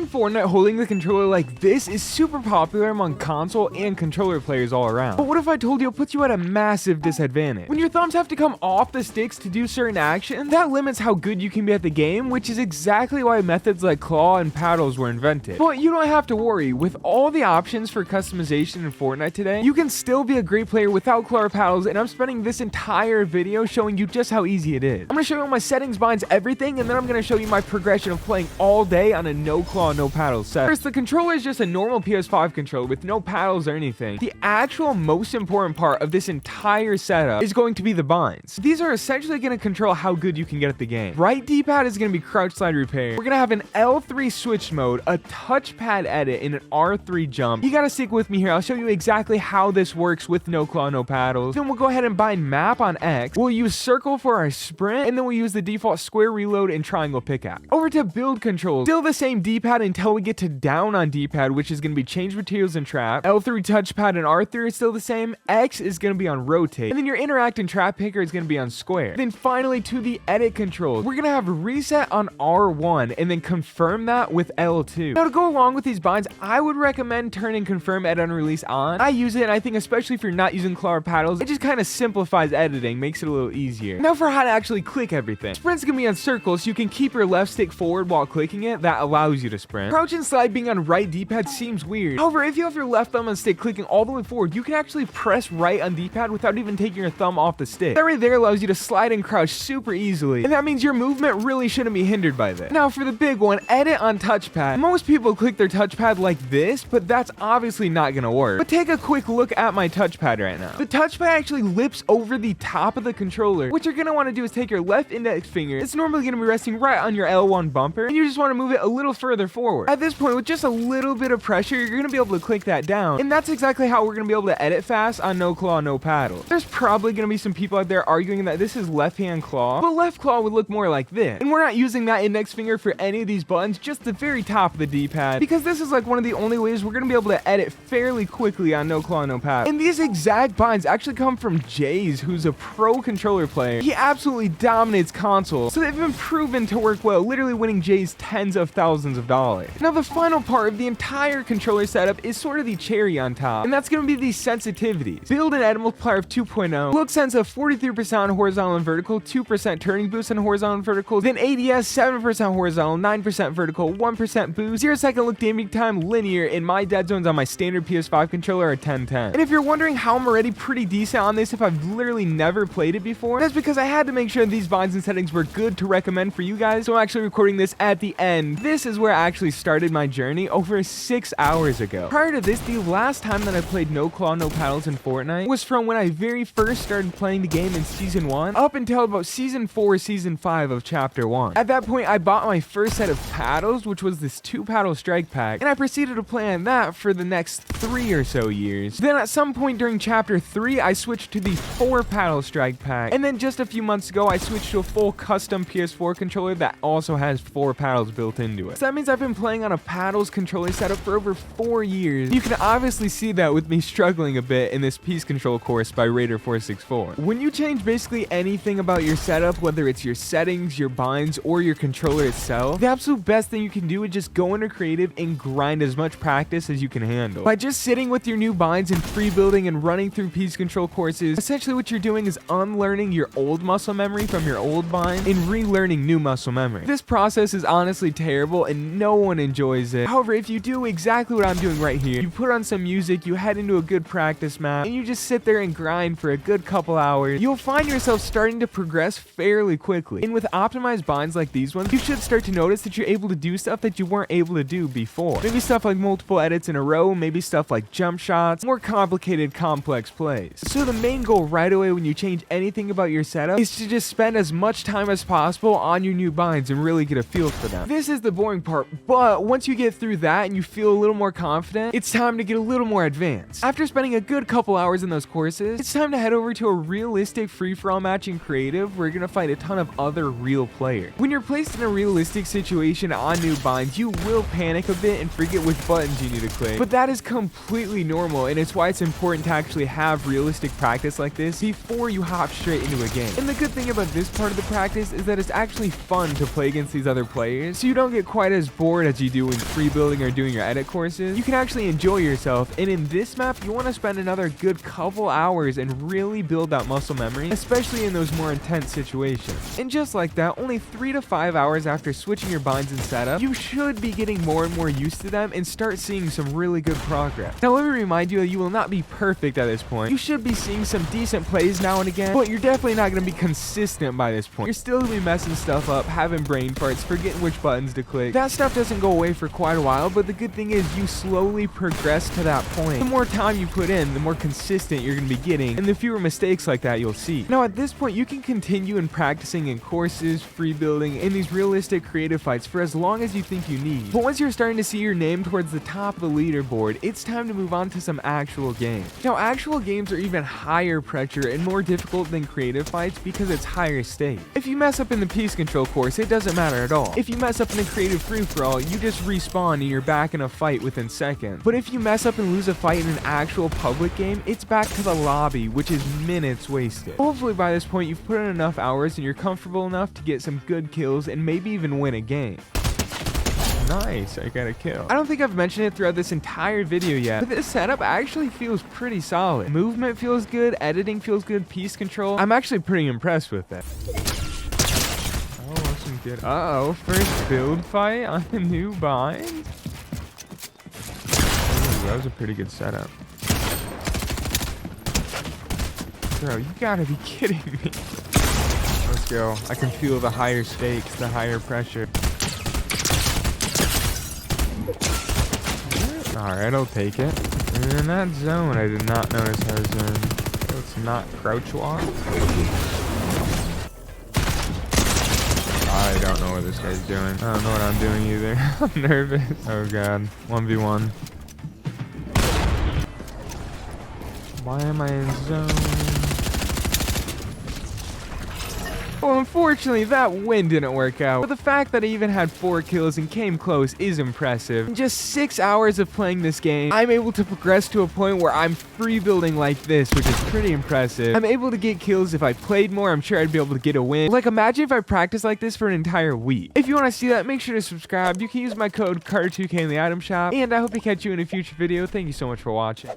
Playing Fortnite holding the controller like this is super popular among console and controller players all around. But what if I told you it puts you at a massive disadvantage? When your thumbs have to come off the sticks to do certain actions, that limits how good you can be at the game, which is exactly why methods like claw and paddles were invented. But you don't have to worry. With all the options for customization in Fortnite today, you can still be a great player without claw or paddles, and I'm spending this entire video showing you just how easy it is. I'm going to show you all my settings, binds, everything, and then I'm going to show you my progression of playing all day on a no claw, no paddles set. First, the controller is just a normal PS5 controller with no paddles or anything. The actual most important part of this entire setup is going to be the binds. These are essentially going to control how good you can get at the game. Right D-pad is going to be crouch slide repair. We're going to have an L3 switch mode, a touchpad edit, and an R3 jump. You got to stick with me here. I'll show you exactly how this works with no claw, no paddles. Then we'll go ahead and bind map on X. We'll use circle for our sprint, and then we'll use the default square reload and triangle pickaxe. Over to build controls. Still the same D-pad until we get to down on D-pad, which is going to be change materials and trap. L3 touchpad and R3 is still the same. X is going to be on rotate. And then your interact and trap picker is going to be on square. Then finally to the edit controls. We're going to have reset on R1 and then confirm that with L2. Now to go along with these binds, I would recommend turning confirm edit on release on. I use it, and I think especially if you're not using claw or paddles, it just kind of simplifies editing, makes it a little easier. Now for how to actually click everything. Sprint's going to be on circle, so you can keep your left stick forward while clicking it. That allows you to sprint. Crouch and slide being on right D-pad seems weird. However, if you have your left thumb on stick clicking all the way forward, you can actually press right on D-pad without even taking your thumb off the stick. That right there allows you to slide and crouch super easily, and that means your movement really shouldn't be hindered by this. Now for the big one, edit on touchpad. Most people click their touchpad like this, but that's obviously not gonna work. But take a quick look at my touchpad right now. The touchpad actually lips over the top of the controller. What you're gonna want to do is take your left index finger. It's normally gonna be resting right on your L1 bumper, and you just want to move it a little further forward. At this point, with just a little bit of pressure, you're gonna be able to click that down, and that's exactly how we're gonna be able to edit fast on no claw, no paddle. There's probably gonna be some people out there arguing that this is left hand claw, but left claw would look more like this. And we're not using that index finger for any of these buttons, just the very top of the D-pad, because this is like one of the only ways we're gonna be able to edit fairly quickly on no claw, no paddle. And these exact binds actually come from Jays, who's a pro controller player. He absolutely dominates console, so they've been proven to work well, literally winning Jays tens of thousands of dollars. Now the final part of the entire controller setup is sort of the cherry on top, and that's going to be these sensitivities. Build an edit multiplier of 2.0, look sense of 43% on horizontal and vertical, 2% turning boost on horizontal and vertical, then ADS 7% horizontal, 9% vertical, 1% boost, 0-second look damage time linear, and my dead zones on my standard PS5 controller are 10-10. And if you're wondering how I'm already pretty decent on this if I've literally never played it before, that's because I had to make sure these binds and settings were good to recommend for you guys, so I'm actually recording this at the end. This is where I actually started my journey over 6 hours ago. Prior to this, the last time that I played no claw, no paddles in Fortnite was from when I very first started playing the game in Season 1 up until about Season 4, Season 5 of Chapter 1. At that point, I bought my first set of paddles, which was this 2-paddle strike pack, and I proceeded to play on that for the next 3 or so years. Then at some point during Chapter 3, I switched to the 4-paddle strike pack, and then just a few months ago, I switched to a full custom PS4 controller that also has 4 paddles built into it. So that means I've been playing on a paddles controller setup for over 4 years. You can obviously see that with me struggling a bit in this piece control course by Raider464. When you change basically anything about your setup, whether it's your settings, your binds, or your controller itself, the absolute best thing you can do is just go into creative and grind as much practice as you can handle. By just sitting with your new binds and free building and running through piece control courses, essentially what you're doing is unlearning your old muscle memory from your old bind and relearning new muscle memory. This process is honestly terrible and no one enjoys it. However, if you do exactly what I'm doing right here, you put on some music, you head into a good practice map, and you just sit there and grind for a good couple hours, you'll find yourself starting to progress fairly quickly. And with optimized binds like these ones, you should start to notice that you're able to do stuff that you weren't able to do before. Maybe stuff like multiple edits in a row, maybe stuff like jump shots, more complicated, complex plays. So the main goal right away when you change anything about your setup is to just spend as much time as possible on your new binds and really get a feel for them. This is the boring part, but once you get through that and you feel a little more confident, it's time to get a little more advanced. After spending a good couple hours in those courses, it's time to head over to a realistic free-for-all match in creative where you're gonna fight a ton of other real players. When you're placed in a realistic situation on new binds, you will panic a bit and forget which buttons you need to click, but that is completely normal, and it's why it's important to actually have realistic practice like this before you hop straight into a game. And the good thing about this part of the practice is that it's actually fun to play against these other players, so you don't get quite as bored bored as you do when free building or doing your edit courses, you can actually enjoy yourself. And in this map, you want to spend another good couple hours and really build that muscle memory, especially in those more intense situations. And just like that, only 3 to 5 hours after switching your binds and setup, you should be getting more and more used to them and start seeing some really good progress. Now let me remind you that you will not be perfect at this point. You should be seeing some decent plays now and again, but you're definitely not going to be consistent by this point. You're still going to be messing stuff up, having brain farts, forgetting which buttons to click. That stuff doesn't go away for quite a while, but the good thing is you slowly progress to that point. The more time you put in, the more consistent you're going to be getting, and the fewer mistakes like that you'll see. Now at this point, you can continue in practicing in courses, free building, and these realistic creative fights for as long as you think you need. But once you're starting to see your name towards the top of the leaderboard, it's time to move on to some actual games. Now actual games are even higher pressure and more difficult than creative fights because it's higher stake. If you mess up in the peace control course, it doesn't matter at all. If you mess up in the creative free-for-all, you just respawn and you're back in a fight within seconds. But if you mess up and lose a fight in an actual public game, it's back to the lobby, which is minutes wasted. Hopefully by this point you've put in enough hours and you're comfortable enough to get some good kills and maybe even win a game. Nice, I got a kill. I don't think I've mentioned it throughout this entire video yet, but this setup actually feels pretty solid. Movement feels good, editing feels good, piece control. I'm actually pretty impressed with it. Oh, that's some good. Uh-oh, first build fight on a new bind. Ooh, that was a pretty good setup. Bro, you gotta be kidding me. Let's go. I can feel the higher stakes, the higher pressure. Alright, I'll take it. And in that zone, I did not notice I was in. Let's not crouch walk. I don't know what this guy's doing. I don't know what I'm doing either. I'm nervous. Oh god. 1v1. Why am I in zone? Well, unfortunately, that win didn't work out, but the fact that I even had 4 kills and came close is impressive. In just 6 hours of playing this game, I'm able to progress to a point where I'm free building like this, which is pretty impressive. I'm able to get kills. If I played more, I'm sure I'd be able to get a win. Like, imagine if I practiced like this for an entire week. If you want to see that, make sure to subscribe. You can use my code CARTER2K in the item shop, and I hope to catch you in a future video. Thank you so much for watching.